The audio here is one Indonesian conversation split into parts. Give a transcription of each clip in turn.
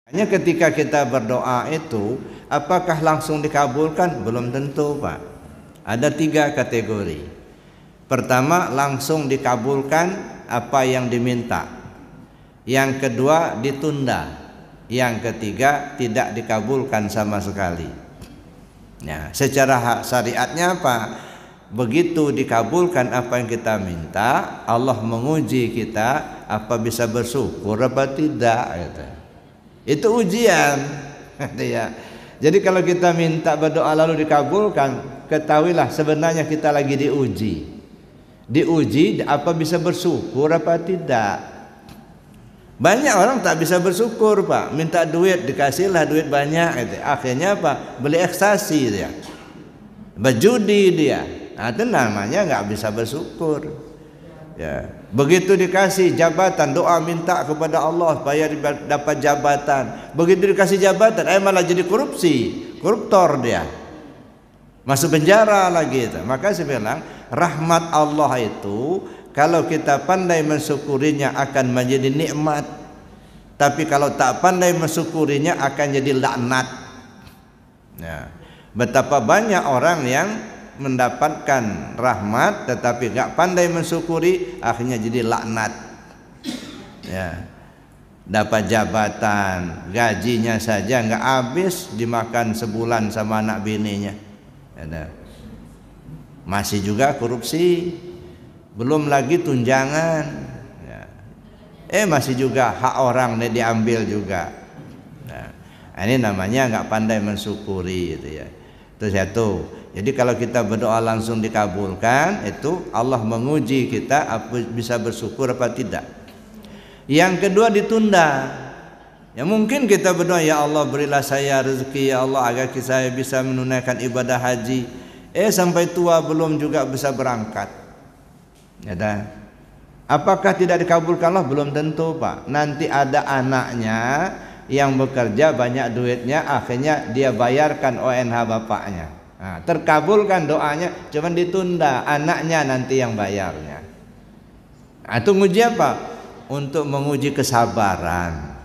Hanya ketika kita berdoa itu, apakah langsung dikabulkan? Belum tentu, Pak. Ada 3 kategori. Pertama, langsung dikabulkan apa yang diminta. Yang kedua, ditunda. Yang ketiga, tidak dikabulkan sama sekali. Nah, secara syariatnya apa? Begitu dikabulkan apa yang kita minta, Allah menguji kita apa bisa bersyukur apa tidak gitu. Itu ujian. Ya. Jadi kalau kita minta berdoa lalu dikabulkan, ketahuilah sebenarnya kita lagi diuji. Diuji apa bisa bersyukur apa tidak. Banyak orang tak bisa bersyukur, Pak. Minta duit, dikasihlah duit banyak gitu. Akhirnya apa? Beli ekstasi dia. Berjudi dia. Nah, itu namanya nggak bisa bersyukur. Ya, begitu dikasih jabatan, doa minta kepada Allah supaya dapat jabatan. Begitu dikasih jabatan, malah jadi koruptor dia, masuk penjara lagi itu. Maka saya bilang rahmat Allah itu kalau kita pandai mensyukurinya akan menjadi nikmat, tapi kalau tak pandai mensyukurinya akan jadi laknat. Ya, betapa banyak orang yang mendapatkan rahmat tetapi gak pandai mensyukuri, akhirnya jadi laknat. Ya, dapat jabatan, gajinya saja gak habis dimakan sebulan sama anak bininya. Ya, masih juga korupsi, belum lagi tunjangan. Ya, masih juga hak orang diambil juga. Nah, ini namanya gak pandai mensyukuri itu ya. Itu satu. Jadi kalau kita berdoa langsung dikabulkan, itu Allah menguji kita apa bisa bersyukur apa tidak. Yang kedua ditunda. Ya mungkin kita berdoa, ya Allah berilah saya rezeki ya Allah agar saya bisa menunaikan ibadah haji. Sampai tua belum juga bisa berangkat. Ya dah. Apakah tidak dikabulkan Allah? Belum tentu, Pak. Nanti ada anaknya yang bekerja banyak duitnya, akhirnya dia bayarkan ONH bapaknya. Nah, terkabulkan doanya, cuman ditunda, anaknya nanti yang bayarnya. Nah, itu nguji apa? Untuk menguji kesabaran.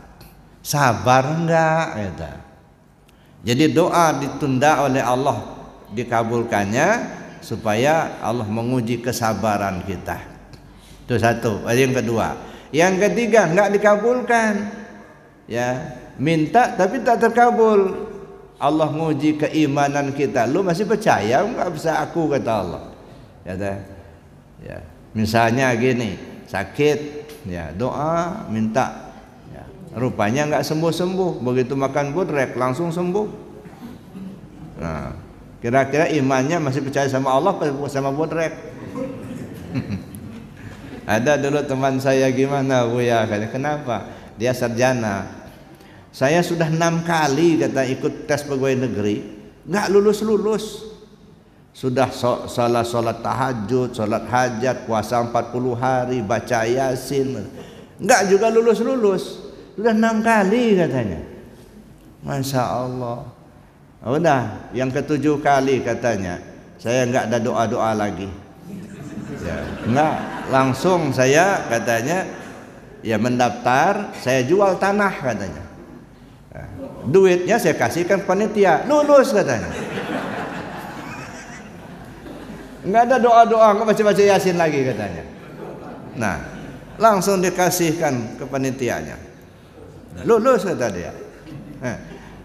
Sabar enggak? Gitu. Jadi doa ditunda oleh Allah, dikabulkannya supaya Allah menguji kesabaran kita. Itu satu. Yang kedua. Yang ketiga enggak dikabulkan. Ya, minta tapi tak terkabul. Allah menguji keimanan kita. Lu masih percaya enggak bisa aku, kata Allah. Ya, ya. Misalnya gini, sakit, ya doa minta. Ya, rupanya enggak sembuh-sembuh. Begitu makan bodrek langsung sembuh. Nah, kira-kira imannya masih percaya sama Allah atau sama bodrek? Ada dulu teman saya, gimana Bu ya? Kenapa? Dia sarjana. Saya sudah 6 kali kata ikut tes pegawai negeri, nggak lulus. Sudah sholat tahajud, sholat hajat, puasa 40 hari, baca yasin, nggak juga lulus. Sudah 6 kali katanya. Masya Allah. Udah, yang ke-7 kali katanya, saya nggak ada doa lagi. Ya, nggak, langsung saya katanya ya mendaftar, saya jual tanah katanya. Duitnya saya kasihkan panitia, lulus katanya. Enggak ada doa, enggak baca yasin lagi katanya. Nah, langsung dikasihkan ke panitianya, lulus kata dia.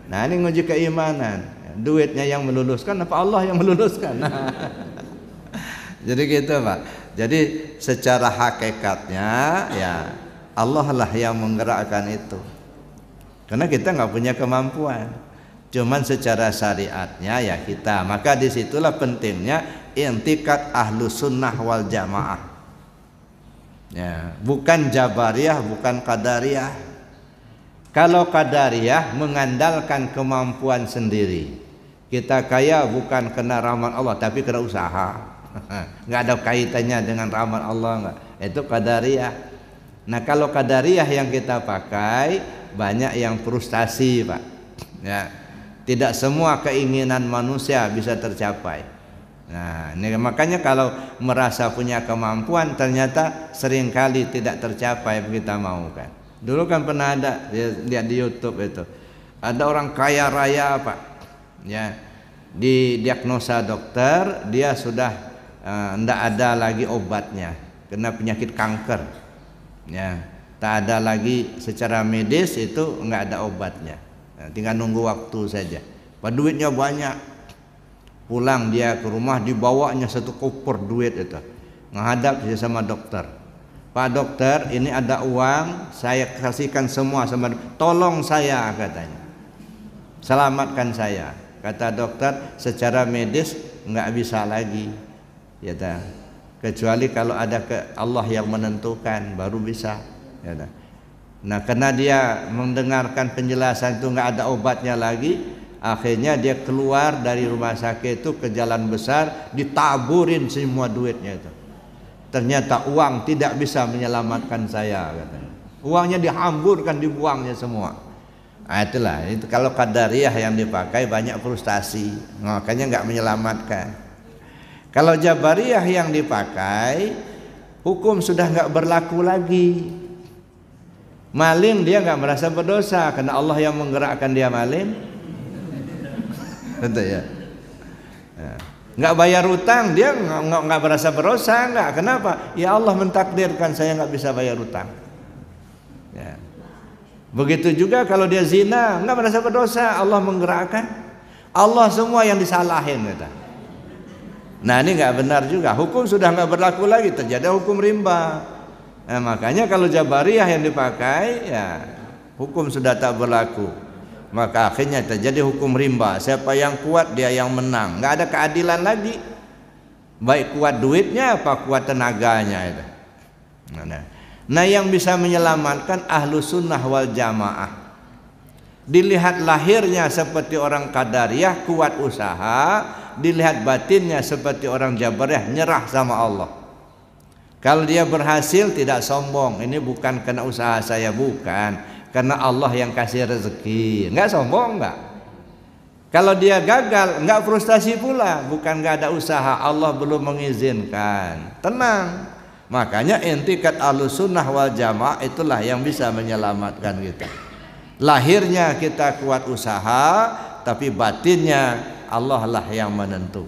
Nah, ini nguji keimanan. Duitnya yang meluluskan apa Allah yang meluluskan? Nah, jadi gitu, Pak. Jadi secara hakikatnya ya Allah lah yang menggerakkan itu. Karena kita nggak punya kemampuan, cuman secara syariatnya ya kita. Maka disitulah pentingnya i'tikad ahlus sunnah wal jamaah. Ya, bukan jabariyah, bukan qadariyah. Kalau qadariyah mengandalkan kemampuan sendiri. Kita kaya bukan kena rahmat Allah, tapi kena usaha. Nggak ada kaitannya dengan rahmat Allah, nggak. Itu qadariyah. Nah, kalau qadariyah yang kita pakai banyak yang frustasi, Pak. Ya, tidak semua keinginan manusia bisa tercapai. Nah, ini makanya kalau merasa punya kemampuan ternyata seringkali tidak tercapai yang kita mau kan. Dulu kan pernah ada, lihat di YouTube itu, ada orang kaya raya Pak, ya, di diagnosa dokter dia sudah tidak ada lagi obatnya, kena penyakit kanker, ya, tak ada lagi secara medis itu nggak ada obatnya, tinggal nunggu waktu saja. Duitnya banyak, pulang dia ke rumah dibawanya satu koper duit itu, menghadap dia sama dokter. Pak dokter, ini ada uang, saya kasihkan semua sama, tolong saya, katanya, selamatkan saya. Kata dokter, secara medis nggak bisa lagi, ya, kecuali kalau ada Allah yang menentukan baru bisa, ya. Nah, karena dia mendengarkan penjelasan itu nggak ada obatnya lagi, akhirnya dia keluar dari rumah sakit itu ke jalan besar, ditaburin semua duitnya itu. Ternyata uang tidak bisa menyelamatkan saya, katanya. Uangnya dihamburkan, dibuangnya semua. Nah, itulah, itu kalau qadariyah yang dipakai banyak frustasi, makanya nggak menyelamatkan. Kalau jabariyah yang dipakai, hukum sudah nggak berlaku lagi. Maling dia nggak merasa berdosa karena Allah yang menggerakkan dia maling. Tentu ya. Nggak bayar utang dia nggak merasa berdosa, nggak. Kenapa? Ya Allah mentakdirkan saya nggak bisa bayar utang. Ya. Begitu juga kalau dia zina, nggak merasa berdosa, Allah menggerakkan. Allah semua yang disalahin, kata. Nah, ini nggak benar juga. Hukum sudah nggak berlaku lagi, terjadi hukum rimba. Nah, makanya kalau jabariyah yang dipakai, ya hukum sudah tak berlaku. Maka akhirnya terjadi hukum rimba. Siapa yang kuat dia yang menang. Nggak ada keadilan lagi. Baik kuat duitnya apa kuat tenaganya itu. Nah, yang bisa menyelamatkan ahlu sunnah wal jamaah. Dilihat lahirnya seperti orang qadariyah, kuat usaha. Dilihat batinnya seperti orang jabariyah, nyerah sama Allah. Kalau dia berhasil tidak sombong. Ini bukan karena usaha saya, bukan. Karena Allah yang kasih rezeki, nggak sombong, nggak. Kalau dia gagal, nggak frustasi pula, bukan nggak ada usaha, Allah belum mengizinkan, tenang. Makanya intikat Ahlussunnah wal Jamaah itulah yang bisa menyelamatkan kita. Lahirnya kita kuat usaha, tapi batinnya Allah lah yang menentukan.